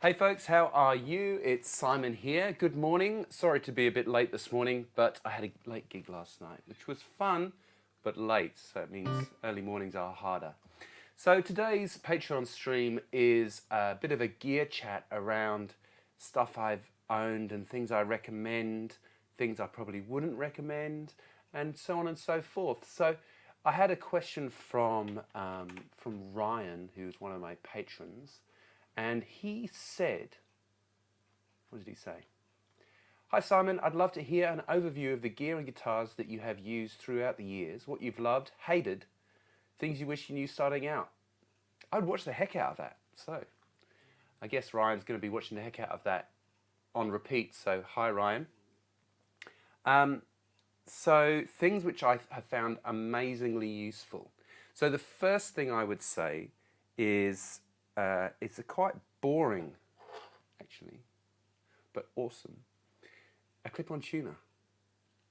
Hey folks, how are you? It's Simon here. Good morning. Sorry to be a bit late this morning, but I had a late gig last night, which was fun, but late, so it means early mornings are harder. So today's Patreon stream is a bit of a gear chat around stuff I've owned and things I recommend, things I probably wouldn't recommend, and so on and so forth. So I had a question from Ryan, who's one of my patrons, and he said, what did he say? Hi Simon, I'd love to hear an overview of the gear and guitars that you have used throughout the years, what you've loved, hated, things you wish you knew starting out. I'd watch the heck out of that. So I guess Ryan's going to be watching the heck out of that on repeat. So hi Ryan. So things which I have found amazingly useful. So the first thing I would say is it's a quite boring, actually, but awesome. A clip-on tuner.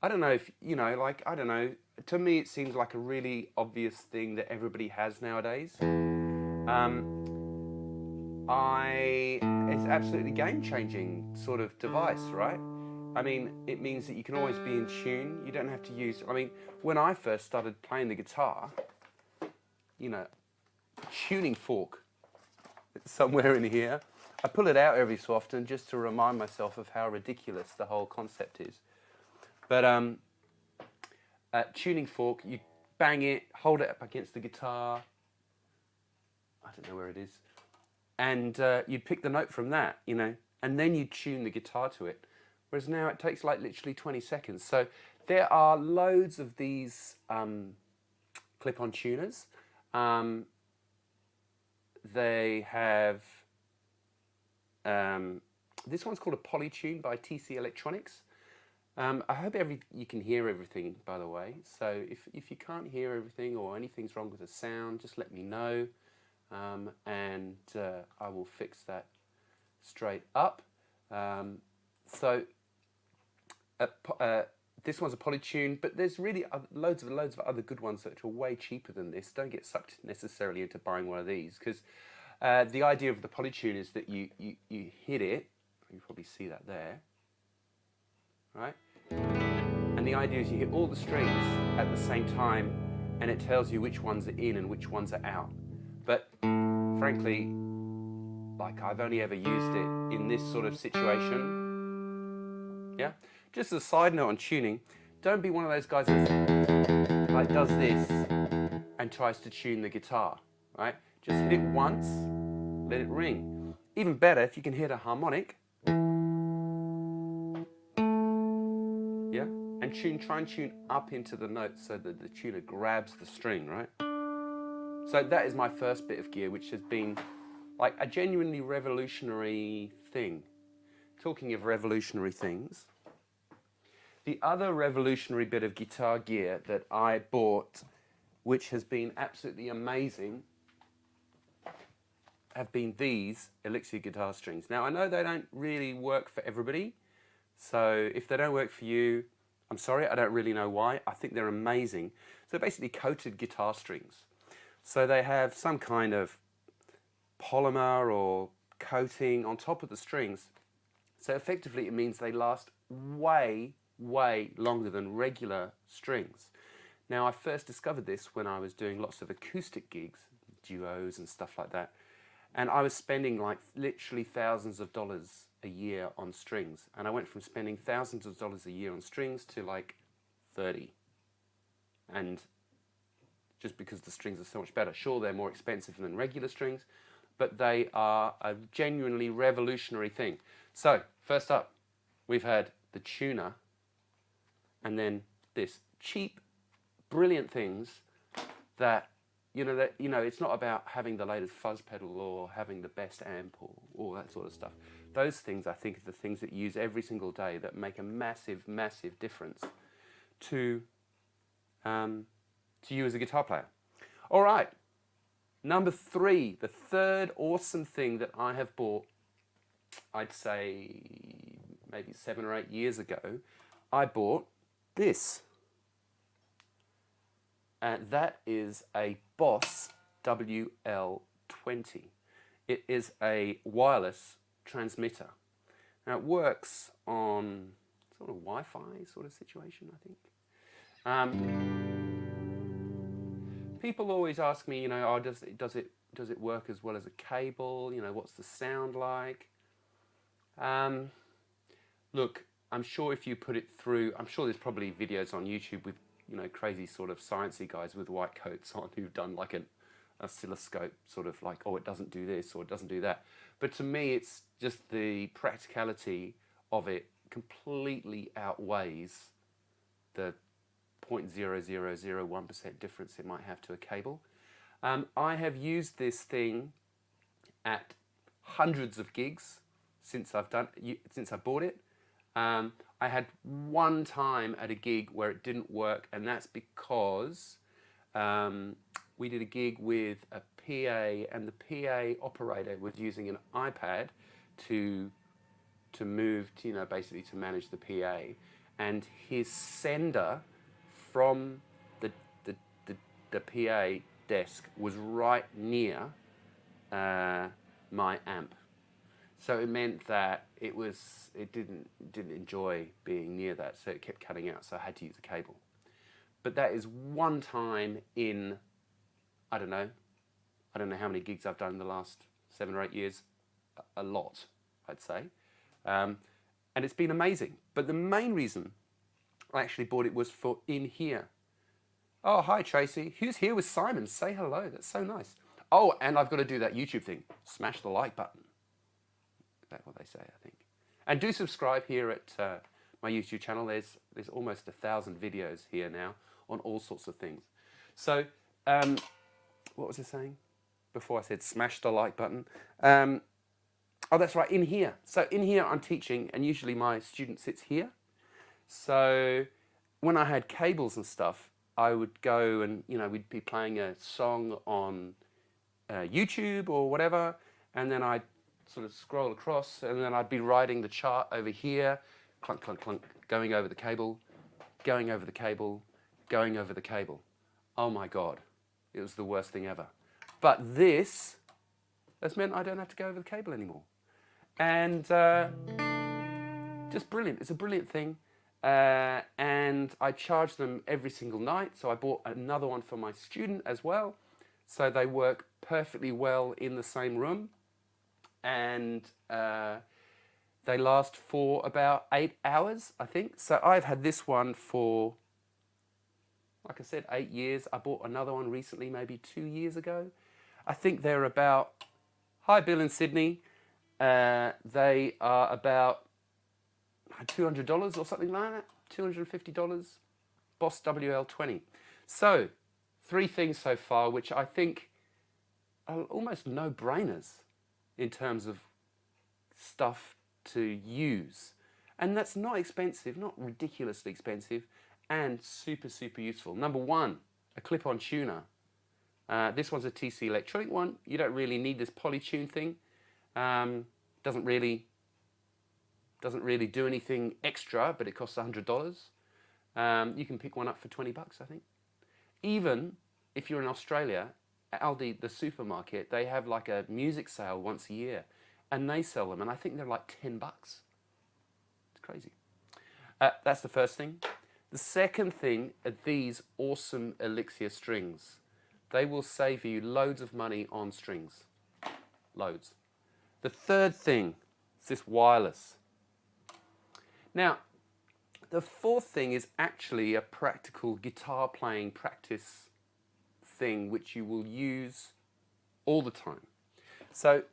I don't know if, I don't know. To me, it seems like a really obvious thing that everybody has nowadays. It's absolutely game-changing sort of device, right? I mean, it means that you can always be in tune. You don't have to use, when I first started playing the guitar, tuning fork somewhere in here. I pull it out every so often just to remind myself of how ridiculous the whole concept is. But tuning fork, you bang it, hold it up against the guitar. I don't know where it is. And you'd pick the note from that, and then you'd tune the guitar to it. Whereas now it takes like literally 20 seconds. So there are loads of these clip-on tuners. They have, this one's called a Polytune by TC Electronics. I hope you can hear everything, by the way. So if you can't hear everything or anything's wrong with the sound, just let me know, and I will fix that straight up. This one's a Polytune, but there's really loads of other good ones that are way cheaper than this. Don't get sucked necessarily into buying one of these, because the idea of the Polytune is that you hit it. You probably see that there, right? And the idea is you hit all the strings at the same time, and it tells you which ones are in and which ones are out. But frankly, I've only ever used it in this sort of situation. Yeah. Just as a side note on tuning, don't be one of those guys that does this and tries to tune the guitar, right? Just hit it once, let it ring. Even better if you can hit a harmonic, yeah, and try and tune up into the notes so that the tuner grabs the string, right? So that is my first bit of gear, which has been like a genuinely revolutionary thing. Talking of revolutionary things, the other revolutionary bit of guitar gear that I bought, which has been absolutely amazing, have been these Elixir guitar strings. Now, I know they don't really work for everybody, so if they don't work for you, I'm sorry, I don't really know why. I think they're amazing. So basically coated guitar strings. So they have some kind of polymer or coating on top of the strings. So effectively it means they last way longer than regular strings. Now, I first discovered this when I was doing lots of acoustic gigs, duos and stuff like that, and I was spending like literally thousands of dollars a year on strings, and I went from spending thousands of dollars a year on strings to like 30, and just because the strings are so much better. Sure, they're more expensive than regular strings, but they are a genuinely revolutionary thing. So first up, we've had the tuner, and then this cheap, brilliant things that, it's not about having the latest fuzz pedal or having the best amp or all that sort of stuff. Those things, I think, are the things that you use every single day that make a massive, massive difference to you as a guitar player. All right, number 3, the third awesome thing that I have bought, I'd say maybe 7 or 8 years ago, I bought this. That is a Boss WL20. It is a wireless transmitter. Now it works on sort of Wi-Fi sort of situation, I think. People always ask me, oh, does it work as well as a cable? What's the sound like? Look, I'm sure if you put it through, I'm sure there's probably videos on YouTube with crazy sort of sciencey guys with white coats on who've done like an oscilloscope sort of like, oh, it doesn't do this or it doesn't do that. But to me, it's just the practicality of it completely outweighs the 0.0001% difference it might have to a cable. I have used this thing at hundreds of gigs since I bought it. I had one time at a gig where it didn't work, and that's because we did a gig with a PA, and the PA operator was using an iPad to move, basically to manage the PA, and his sender from the PA desk was right near my amp. So it meant that it didn't enjoy being near that, so it kept cutting out, so I had to use a cable. But that is one time in, I don't know how many gigs I've done in the last 7 or 8 years, a lot, I'd say. And it's been amazing. But the main reason I actually bought it was for in here. Oh, hi Tracy. Who's here with Simon? Say hello. That's so nice. Oh, and I've got to do that YouTube thing. Smash the like button. That's what they say, I think. And do subscribe here at my YouTube channel. There's almost 1,000 videos here now on all sorts of things. So, what was I saying before I said smash the like button? Oh, that's right, in here. So in here I'm teaching, and usually my student sits here. So when I had cables and stuff, I would go and, we'd be playing a song on YouTube or whatever, and then I'd sort of scroll across, and then I'd be writing the chart over here, clunk, clunk, clunk, going over the cable, going over the cable, going over the cable. Oh my God, it was the worst thing ever. But that's meant I don't have to go over the cable anymore. And just brilliant. It's a brilliant thing. And I charge them every single night. So I bought another one for my student as well. So they work perfectly well in the same room. And they last for about 8 hours, I think. So I've had this one for, like I said, 8 years. I bought another one recently, maybe 2 years ago. I think they're about, hi Bill in Sydney. They are about $200 or something like that, $250, Boss WL20. So, 3 things so far, which I think are almost no-brainers in terms of stuff to use. And that's not expensive, not ridiculously expensive, and super, super useful. Number 1, a clip-on tuner. This one's a TC Electronic one. You don't really need this polytune thing. Doesn't really do anything extra, but it costs $100. You can pick one up for 20 bucks, I think. Even if you're in Australia, Aldi, the supermarket, they have like a music sale once a year, and they sell them, and I think they're like 10 bucks. It's crazy. That's the first thing. The second thing are these awesome Elixir strings. They will save you loads of money on strings. Loads. The third thing is this wireless. Now, the fourth thing is actually a practical guitar playing practice thing which you will use all the time. So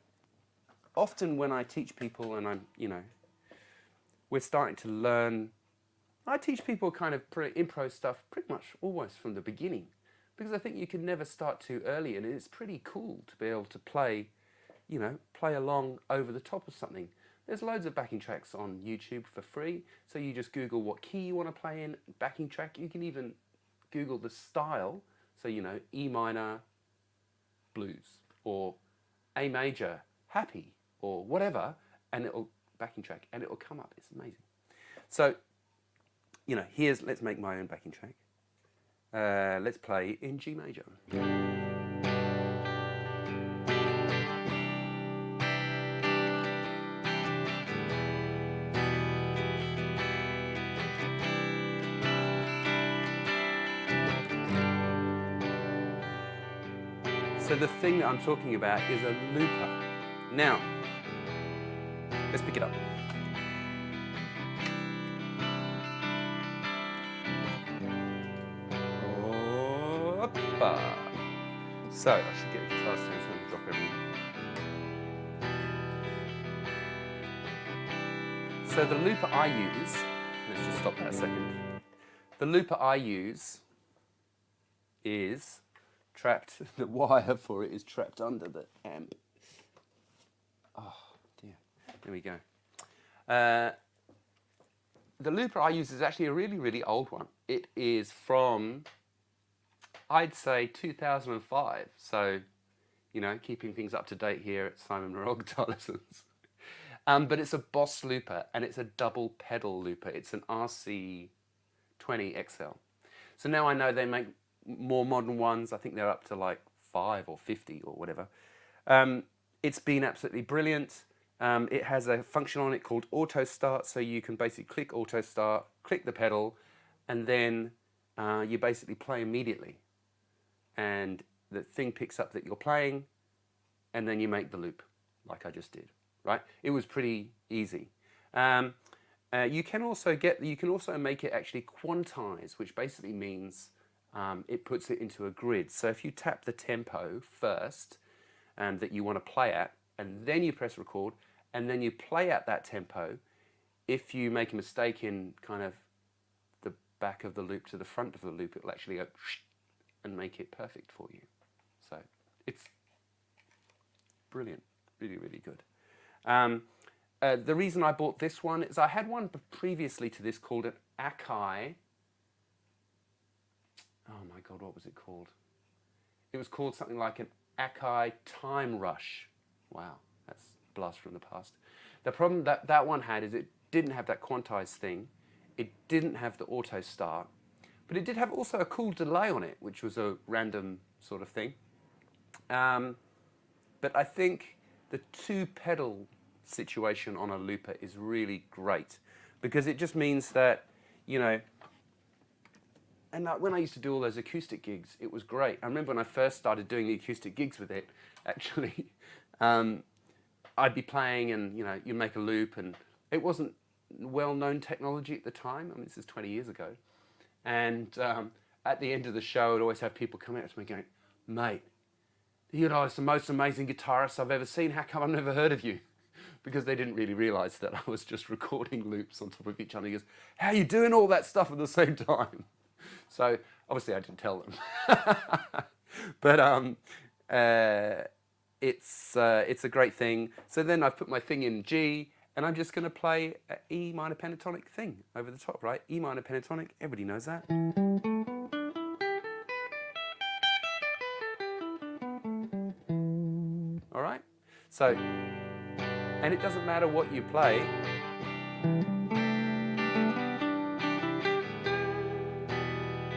often when I teach people and we're starting to learn, I teach people kind of impro stuff pretty much almost from the beginning, because I think you can never start too early, and it's pretty cool to be able to play along over the top of something. There's loads of backing tracks on YouTube for free, so you just Google what key you want to play in, backing track. You can even Google the style, so E minor blues, or A major happy, or whatever, and it'll backing track, and it'll come up. It's amazing. So, let's make my own backing track. Let's play in G major. So the thing that I'm talking about is a looper. Now, let's pick it up. Hoppa. So I should get a guitar stand so I don't drop everything. So the looper I use, let's just stop that a second. The looper I use is trapped, the wire for it is trapped under the amp. Oh dear, there we go. The looper I use is actually a really, really old one. It is from, I'd say 2005. So, you know, keeping things up to date here at Simon Morrell Guitar Lessons. But it's a Boss looper and it's a double pedal looper. It's an RC20 XL. So now I know they make more modern ones. I think they're up to like 5 or 50 or whatever. It's been absolutely brilliant. It has a function on it called auto start. So you can basically click auto start, click the pedal, and then you basically play immediately. And the thing picks up that you're playing, and then you make the loop like I just did. Right? It was pretty easy. You can also make it actually quantize, which basically means it puts it into a grid. So if you tap the tempo first that you want to play at, and then you press record, and then you play at that tempo, if you make a mistake in kind of the back of the loop to the front of the loop, it'll actually go and make it perfect for you. So it's brilliant, really, really good. The reason I bought this one is I had one previously to this called an Akai. Oh my God, what was it called? It was called something like an Akai Time Rush. Wow, that's a blast from the past. The problem that that one had is it didn't have that quantized thing. It didn't have the auto start, but it did have also a cool delay on it, which was a random sort of thing. But I think the 2-pedal situation on a looper is really great because it just means that, you know, and when I used to do all those acoustic gigs, it was great. I remember when I first started doing the acoustic gigs with it, actually, I'd be playing and, you know, you make a loop, and it wasn't well-known technology at the time. I mean, this is 20 years ago. And at the end of the show, I'd always have people come out to me going, mate, you know, it's the most amazing guitarist I've ever seen. How come I've never heard of you? Because they didn't really realize that I was just recording loops on top of each other. He goes, how are you doing all that stuff at the same time? So obviously I didn't tell them. But it's a great thing. So then I've put my thing in G, and I'm just going to play an E minor pentatonic thing over the top, right? E minor pentatonic, everybody knows that. All right? So, and it doesn't matter what you play.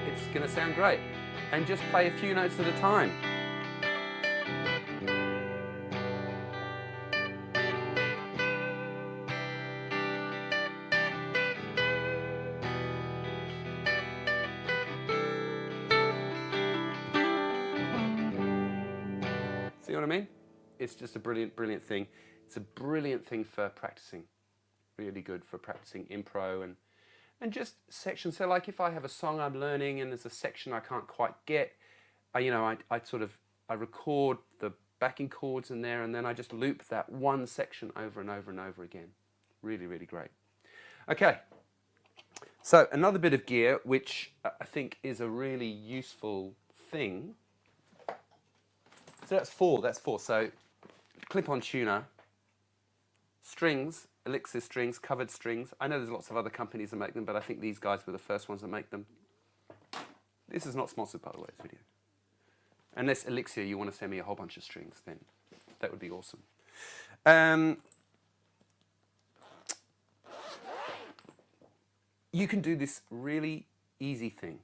It's going to sound great. And just play a few notes at a time. See what I mean? It's just a brilliant, brilliant thing. It's a brilliant thing for practicing. Really good for practicing impro and just sections. So like if I have a song I'm learning and there's a section I can't quite get, I record the backing chords in there, and then I just loop that one section over and over and over again. Really, really great. Okay. So another bit of gear, which I think is a really useful thing. So that's four. So clip-on tuner, strings, Elixir strings, covered strings. I know there's lots of other companies that make them, but I think these guys were the first ones that make them. This is not sponsored, by the way, this video. Unless Elixir, you want to send me a whole bunch of strings, then that would be awesome. You can do this really easy thing.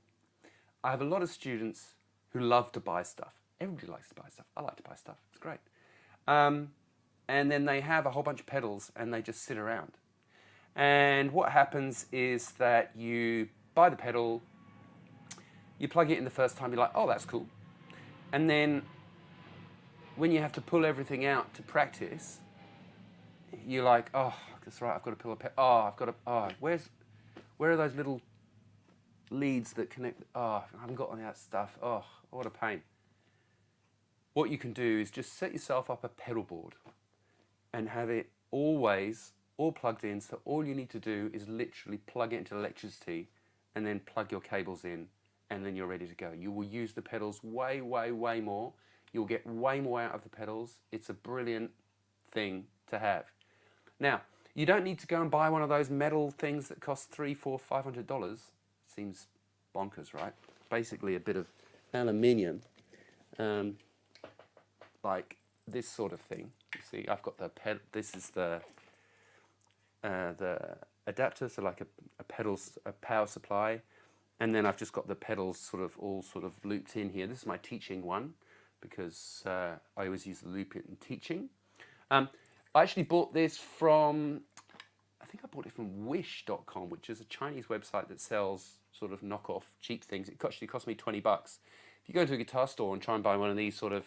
I have a lot of students who love to buy stuff. Everybody likes to buy stuff. I like to buy stuff. It's great. And then they have a whole bunch of pedals and they just sit around. And what happens is that you buy the pedal, you plug it in the first time, you're like, oh, that's cool. And then when you have to pull everything out to practice, you're like, oh, that's right, I've got to pull a pedal. Oh, I've got to, oh, where are those little leads that connect? Oh, I haven't got all that stuff. Oh, what a pain. What you can do is just set yourself up a pedal board and have it always all plugged in. So all you need to do is literally plug it into electricity and then plug your cables in, and then you're ready to go. You will use the pedals way, way, way more. You'll get way more out of the pedals. It's a brilliant thing to have. Now, you don't need to go and buy one of those metal things that cost $300, $400, $500. Seems bonkers, right? Basically a bit of aluminium, like this sort of thing. You see, I've got the this is the adapter, so like a power supply, and then I've just got the pedals sort of looped in here. This is my teaching one because I always use the loop in teaching. I actually bought this from, I think I bought it from Wish.com, which is a Chinese website that sells sort of knockoff cheap things. It actually cost me $20. If you go to a guitar store and try and buy one of these sort of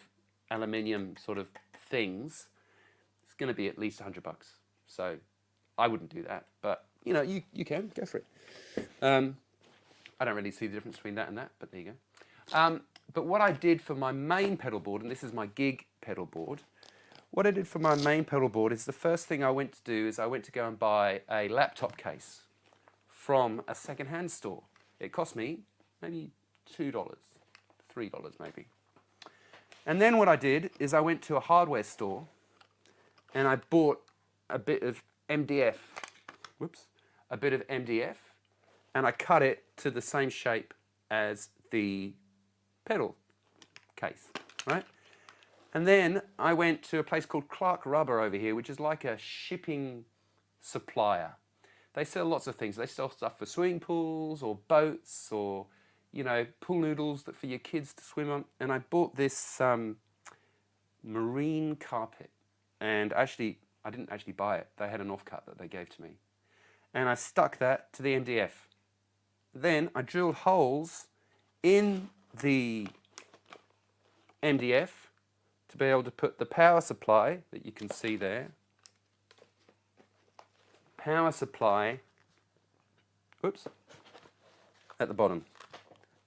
aluminium sort of things, it's going to be at least $100. So I wouldn't do that, but you know, you can go for it. I don't really see the difference between that and that, but there you go. But what I did for my main pedal board, and this is my gig pedal board, what I did for my main pedal board is the first thing I went to do is I went to go and buy a laptop case from a second-hand store. It cost me maybe $2, $3 maybe. And then what I did is I went to a hardware store and I bought a bit of MDF, and I cut it to the same shape as the pedal case, right? And then I went to a place called Clark Rubber over here, which is like a shipping supplier. They sell lots of things. They sell stuff for swimming pools or boats or, you know, pool noodles that for your kids to swim on. And I bought this marine carpet. And actually, I didn't actually buy it. They had an offcut that they gave to me. And I stuck that to the MDF. Then I drilled holes in the MDF to be able to put the power supply that you can see there. Power supply, at the bottom.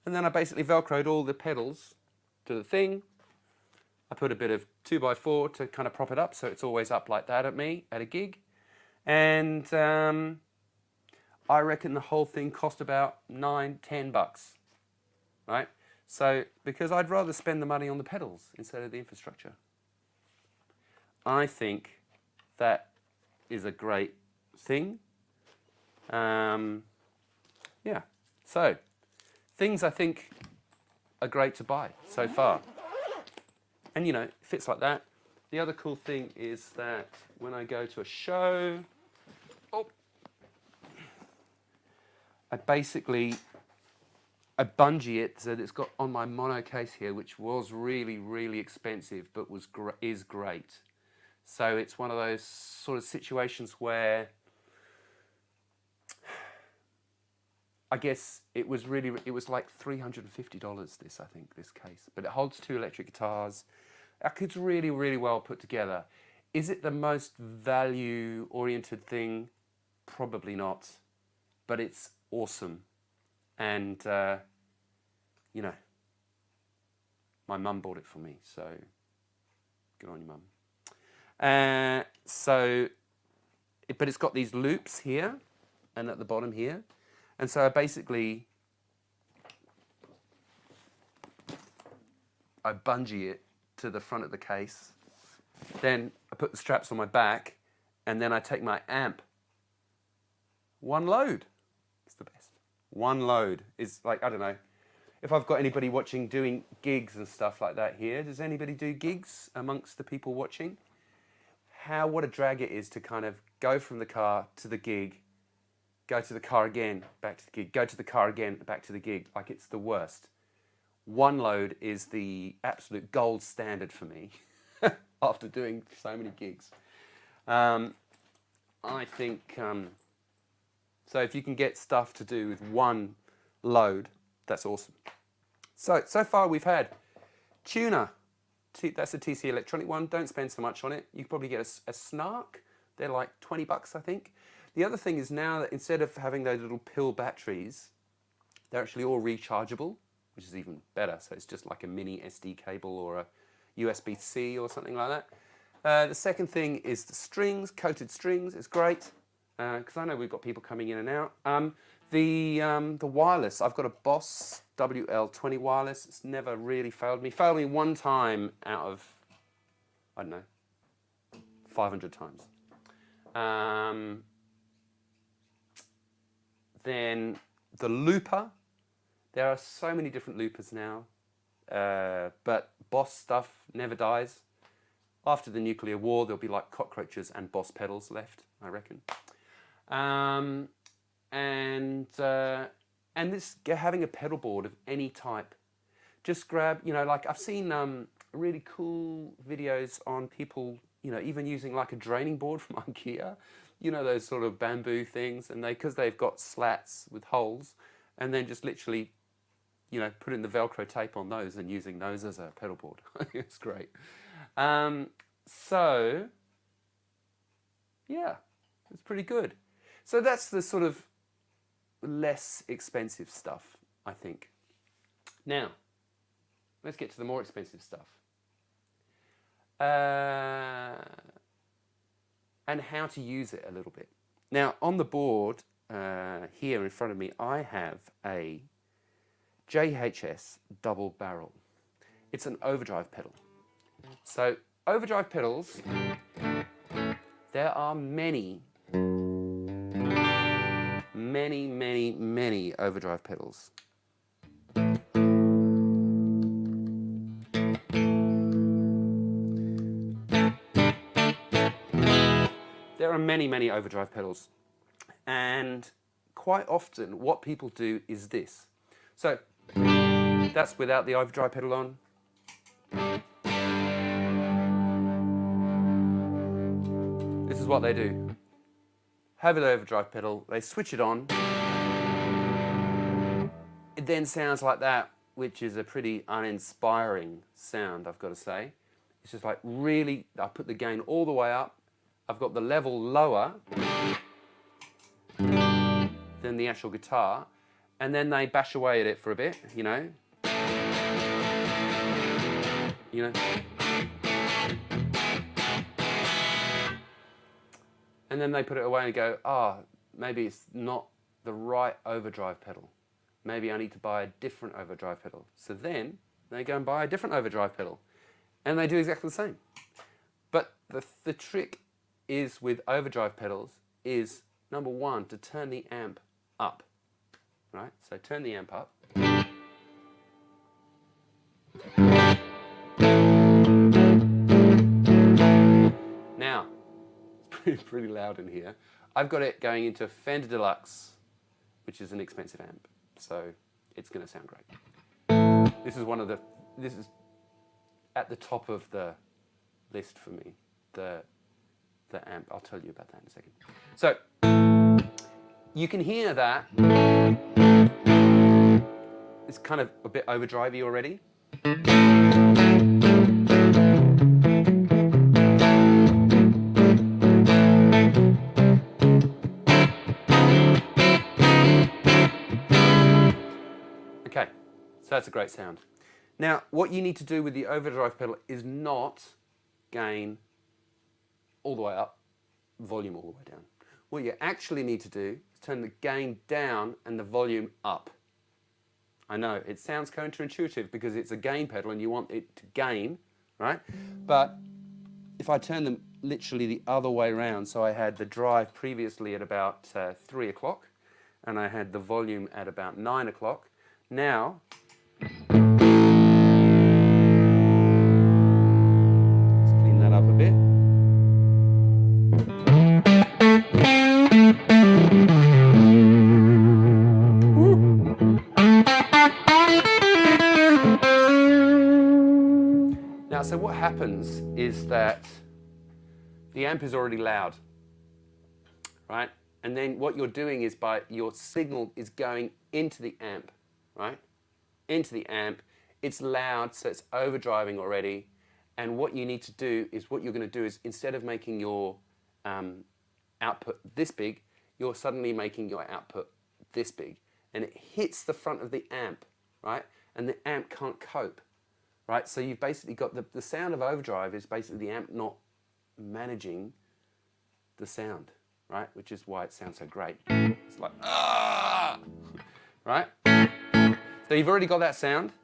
And then I basically Velcroed all the pedals to the thing. I put a bit of 2x4 to kind of prop it up so it's always up like that at a gig. And I reckon the whole thing cost about $9, $10, right? So, because I'd rather spend the money on the pedals instead of the infrastructure. I think that is a great thing. Yeah, so things I think are great to buy so far. And you know, it fits like that. The other cool thing is that when I go to a show, I bungee it so that it's got on my mono case here, which was really, really expensive, but is great. So it's one of those sort of situations where I guess it was like $350 this case, but it holds 2 electric guitars. It's really, really well put together. Is it the most value-oriented thing? Probably not, but it's awesome. And, you know, my mum bought it for me, so good on you, mum. But it's got these loops here and at the bottom here. And so I bungee it to the front of the case. Then I put the straps on my back, and then I take my amp. One load. It's the best. One load is like, I don't know, if I've got anybody watching doing gigs and stuff like that here, does anybody do gigs amongst the people watching? What a drag it is to kind of go from the car to the gig, go to the car again, back to the gig, go to the car again, back to the gig. Like, it's the worst. One load is the absolute gold standard for me after doing so many gigs. I think, so if you can get stuff to do with one load, that's awesome. So far we've had tuner, that's a TC Electronic one. Don't spend so much on it. You can probably get a Snark. They're like 20 bucks, I think. The other thing is now that instead of having those little pill batteries, they're actually all rechargeable, which is even better. So it's just like a mini SD cable or a USB-C or something like that. The second thing is the strings, coated strings. It's great because I know we've got people coming in and out. The wireless, I've got a Boss WL20 wireless. It's never really failed me. Failed me one time out of, I don't know, 500 times. Then the looper. There are so many different loopers now, but Boss stuff never dies. After the nuclear war, there'll be like cockroaches and Boss pedals left, I reckon. And this having a pedal board of any type, just grab, you know, like I've seen really cool videos on people, you know, even using like a draining board from IKEA, you know, those sort of bamboo things, and because they've got slats with holes, and then just literally, you know, putting the Velcro tape on those and using those as a pedal board. It's great. So yeah, it's pretty good. So that's the sort of less expensive stuff, I think. Now, let's get to the more expensive stuff. And how to use it a little bit. Now, on the board here in front of me, I have a JHS double barrel. It's an overdrive pedal. So, overdrive pedals, there are many overdrive pedals. There are many overdrive pedals, and quite often what people do is this. So that's without the overdrive pedal on. This is what they do. Have an overdrive pedal, they switch it on. It then sounds like that, which is a pretty uninspiring sound, I've got to say. It's just like really, I put the gain all the way up. I've got the level lower than the actual guitar, and then they bash away at it for a bit, you know. And then they put it away and go, maybe it's not the right overdrive pedal. Maybe I need to buy a different overdrive pedal. So then they go and buy a different overdrive pedal, and they do exactly the same. But the trick is with overdrive pedals is, number one, to turn the amp up, right? So turn the amp up. Now, it's pretty loud in here. I've got it going into a Fender Deluxe, which is an expensive amp, so it's going to sound great. This is at the top of the list for me, the amp. I'll tell you about that in a second. So you can hear that it's kind of a bit overdrivey already. Okay, so that's a great sound. Now, what you need to do with the overdrive pedal is not gain all the way up, volume all the way down. What you actually need to do is turn the gain down and the volume up. I know, it sounds counterintuitive because it's a gain pedal and you want it to gain, right? But if I turn them literally the other way around, so I had the drive previously at about 3 o'clock and I had the volume at about 9 o'clock. Now, let's clean that up a bit. Now, so what happens is that the amp is already loud, right? And then what you're doing is your signal is going into the amp, right? Into the amp. It's loud, so it's overdriving already. And what you need to do is, what you're going to do is, instead of making your output this big, you're suddenly making your output this big. And it hits the front of the amp, right? And the amp can't cope, right? So you've basically got the sound of overdrive is basically the amp not managing the sound, right? Which is why it sounds so great. It's like, ah, right? So you've already got that sound,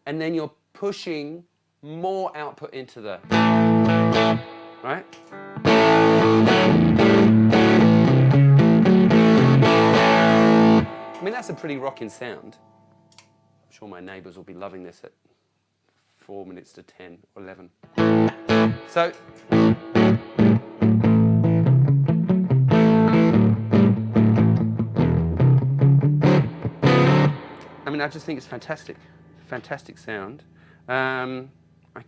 and then you're pushing more output into the, right? I mean, that's a pretty rocking sound. I'm sure my neighbours will be loving this at 4 minutes to 10 or 11. So, I mean, I just think it's fantastic. Fantastic sound. What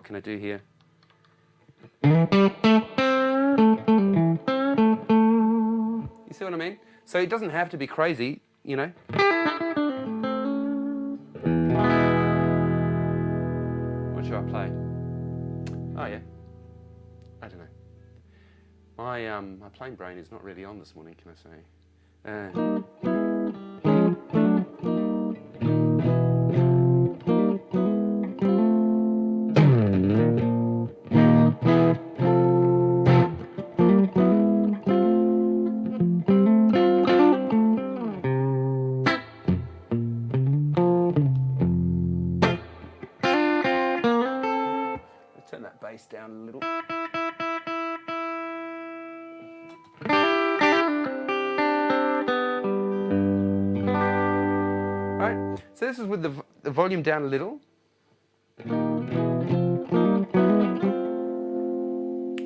can I do here? You see what I mean? So it doesn't have to be crazy, you know. What should I play? Oh yeah. I don't know. My playing brain is not really on this morning, can I say? Turn that bass down a little. Right, so this is with the volume down a little.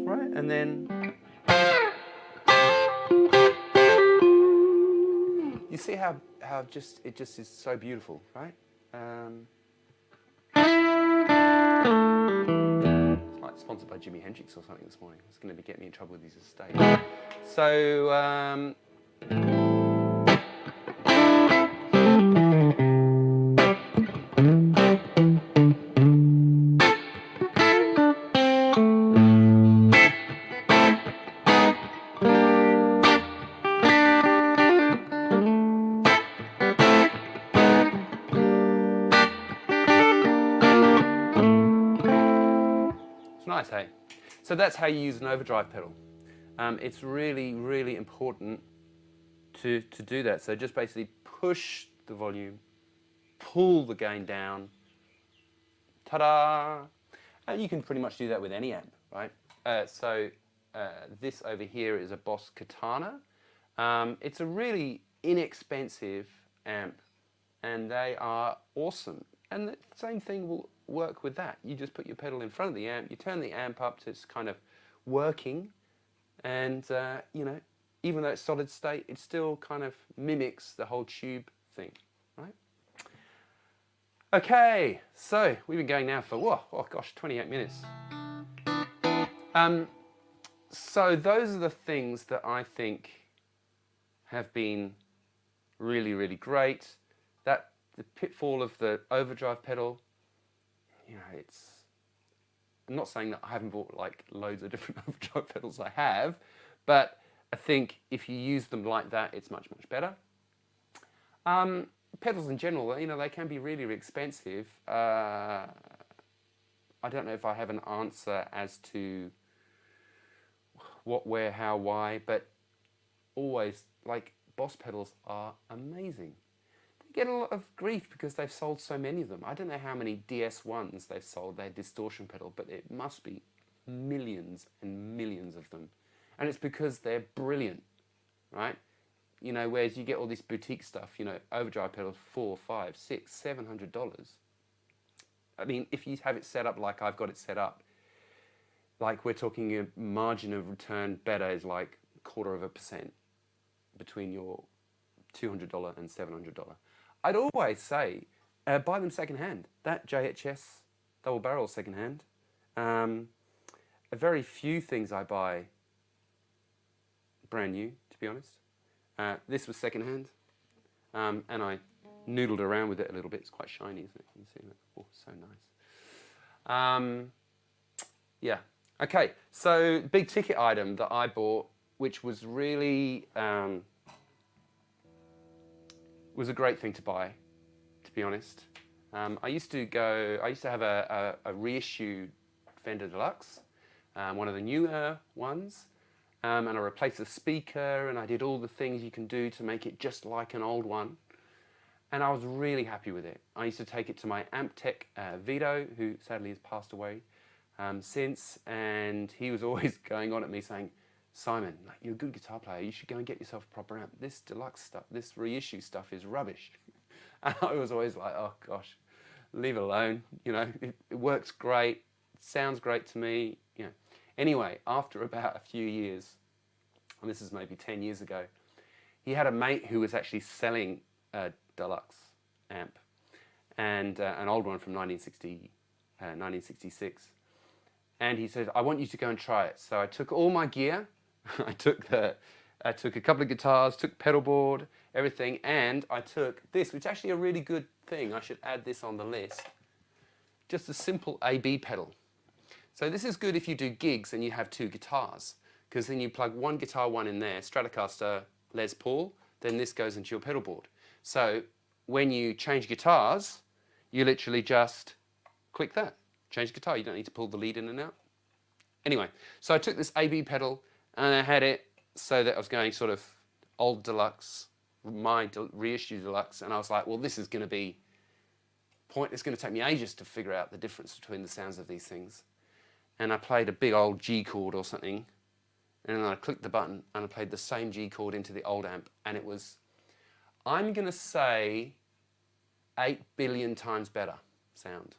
Right, and then you see how it just is so beautiful, right? It's like sponsored by Jimi Hendrix or something this morning. It's going to be getting me in trouble with his estate. So, it's nice, hey? So that's how you use an overdrive pedal. It's really, really important to do that. So just basically push the volume, pull the gain down, ta-da! And you can pretty much do that with any amp, right? This over here is a Boss Katana. It's a really inexpensive amp, and they are awesome. And the same thing will work with that. You just put your pedal in front of the amp, you turn the amp up to its kind of working, and you know, even though it's solid state, it still kind of mimics the whole tube thing, right? Okay, so we've been going now for, oh gosh, 28 minutes. So those are the things that I think have been really, really great. The pitfall of the overdrive pedal, you know, I'm not saying that I haven't bought like loads of different overdrive pedals, I have, but I think if you use them like that, it's much, much better. Pedals in general, you know, they can be really, really expensive. I don't know if I have an answer as to what, where, how, why, but always, like, Boss pedals are amazing. They get a lot of grief because they've sold so many of them. I don't know how many DS1s they've sold, their distortion pedal, but it must be millions and millions of them. And it's because they're brilliant, right? You know, whereas you get all this boutique stuff, you know, overdrive pedals, $400, $500, $600, $700. I mean, if you have it set up like I've got it set up, like we're talking a margin of return better is like 0.25% between your $200 and $700. I'd always say, buy them secondhand. That JHS double barrel secondhand. A very few things I buy brand new, to be honest. This was secondhand, and I noodled around with it a little bit. It's quite shiny, isn't it? You can see that. Oh, so Yeah. Okay. So big ticket item that I bought, which was really was a great thing to buy, to be honest. I used to have a reissued Fender Deluxe, one of the newer ones, and I replaced the speaker, and I did all the things you can do to make it just like an old one. And I was really happy with it. I used to take it to my amp tech, Vito, who sadly has passed away since, and he was always going on at me saying, Simon, like, you're a good guitar player, you should go and get yourself a proper amp. This deluxe stuff, this reissue stuff is rubbish. And I was always like, oh gosh, leave it alone. You know, it works great, sounds great to me. You know. Anyway, after about a few years, and this is maybe 10 years ago, he had a mate who was actually selling a deluxe amp, and an old one from 1966. And he said, I want you to go and try it. So I took all my gear. I took a couple of guitars, took pedal board, everything, and I took this, which is actually a really good thing. I should add this on the list. Just a simple AB pedal. So this is good if you do gigs and you have two guitars, because then you plug one guitar one in there, Stratocaster, Les Paul, then this goes into your pedal board. So when you change guitars, you literally just click that, change guitar. You don't need to pull the lead in and out. Anyway, so I took this AB pedal and I had it so that I was going sort of old deluxe, my reissue deluxe, and I was like, well, this is going to be it's going to take me ages to figure out the difference between the sounds of these things. And I played a big old G chord or something, and then I clicked the button and I played the same G chord into the old amp, and it was, I'm going to say, 8 billion times better sound.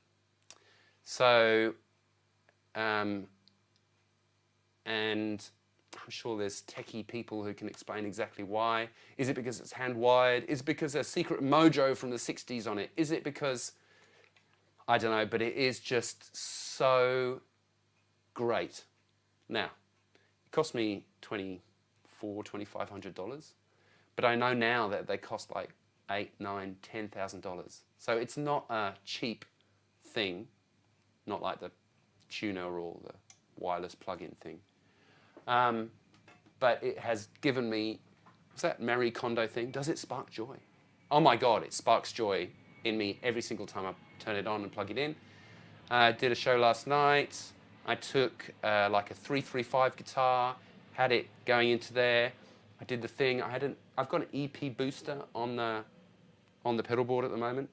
So, and I'm sure there's techie people who can explain exactly why. Is it because it's hand-wired? Is it because there's secret mojo from the 60s on it? Is it because, I don't know, but it is just so great. Now, it cost me $2,500, but I know now that they cost like $8,000, $9,000, $10,000. So it's not a cheap thing, not like the tuner or the wireless plug-in thing. But it has given me, what's that Marie Kondo thing? Does it spark joy? Oh my God, it sparks joy in me every single time I turn it on and plug it in. I did a show last night. I took like a 335 guitar, had it going into there. I did the thing. I've got an EP booster on the pedal board at the moment.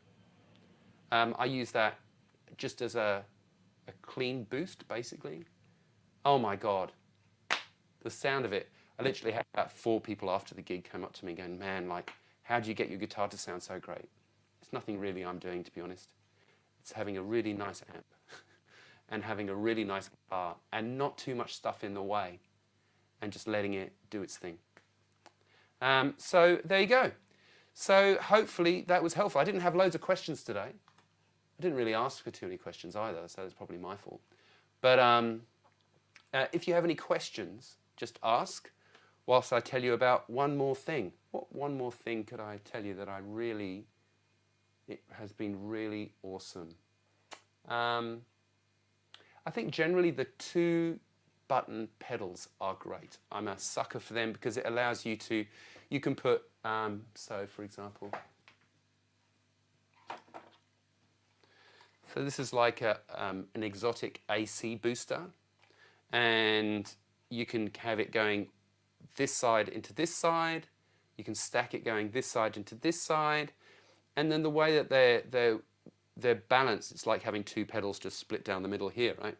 I use that just as a clean boost, basically. Oh my God, the sound of it. I literally had about 4 people after the gig come up to me going, man, like, how do you get your guitar to sound so great? It's nothing really I'm doing, to be honest. It's having a really nice amp and having a really nice guitar and not too much stuff in the way and just letting it do its thing. So there you go. So hopefully that was helpful. I didn't have loads of questions today. I didn't really ask for too many questions either, so it's probably my fault. But if you have any questions, just ask whilst I tell you about one more thing. What one more thing could I tell you that it has been really awesome? I think generally the 2-button pedals are great. I'm a sucker for them because it allows you can put, so for example, so this is like an exotic AC booster, and you can have it going this side into this side. You can stack it going this side into this side, and then the way that they're balanced, it's like having 2 pedals just split down the middle here, right?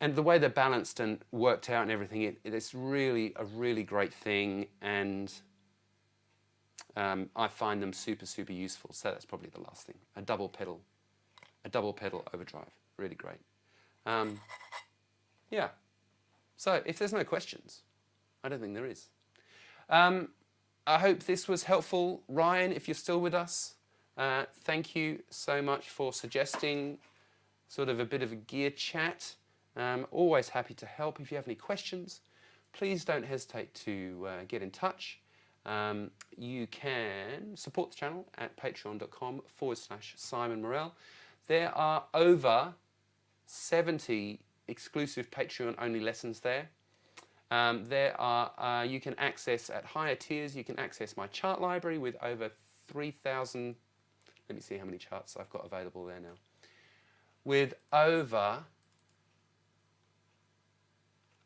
And the way they're balanced and worked out and everything, it's really a really great thing, and I find them super, super useful. So that's probably the last thing. A double pedal overdrive, really great. Yeah. So if there's no questions, I don't think there is. I hope this was helpful. Ryan, if you're still with us, thank you so much for suggesting sort of a bit of a gear chat. Always happy to help. If you have any questions, please don't hesitate to get in touch. You can support the channel at patreon.com/Simon Morell. There are over 70 exclusive Patreon-only lessons there. You can access at higher tiers, you can access my chart library with over 3,000, let me see how many charts I've got available there now. With over,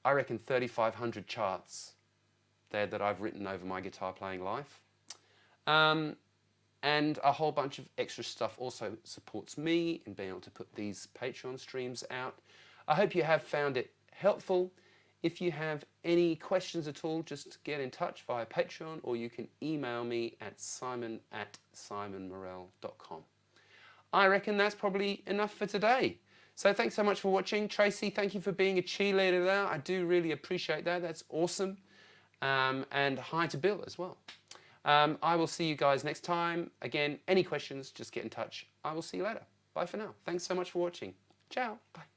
I reckon 3,500 charts there that I've written over my guitar playing life. And a whole bunch of extra stuff also supports me in being able to put these Patreon streams out. I hope you have found it helpful. If you have any questions at all, just get in touch via Patreon, or you can email me at simon@simonmorell.com. I reckon that's probably enough for today. So thanks so much for watching. Tracy, thank you for being a cheerleader there. I do really appreciate that. That's awesome. And hi to Bill as well. I will see you guys next time. Again, any questions, just get in touch. I will see you later. Bye for now. Thanks so much for watching. Ciao. Bye.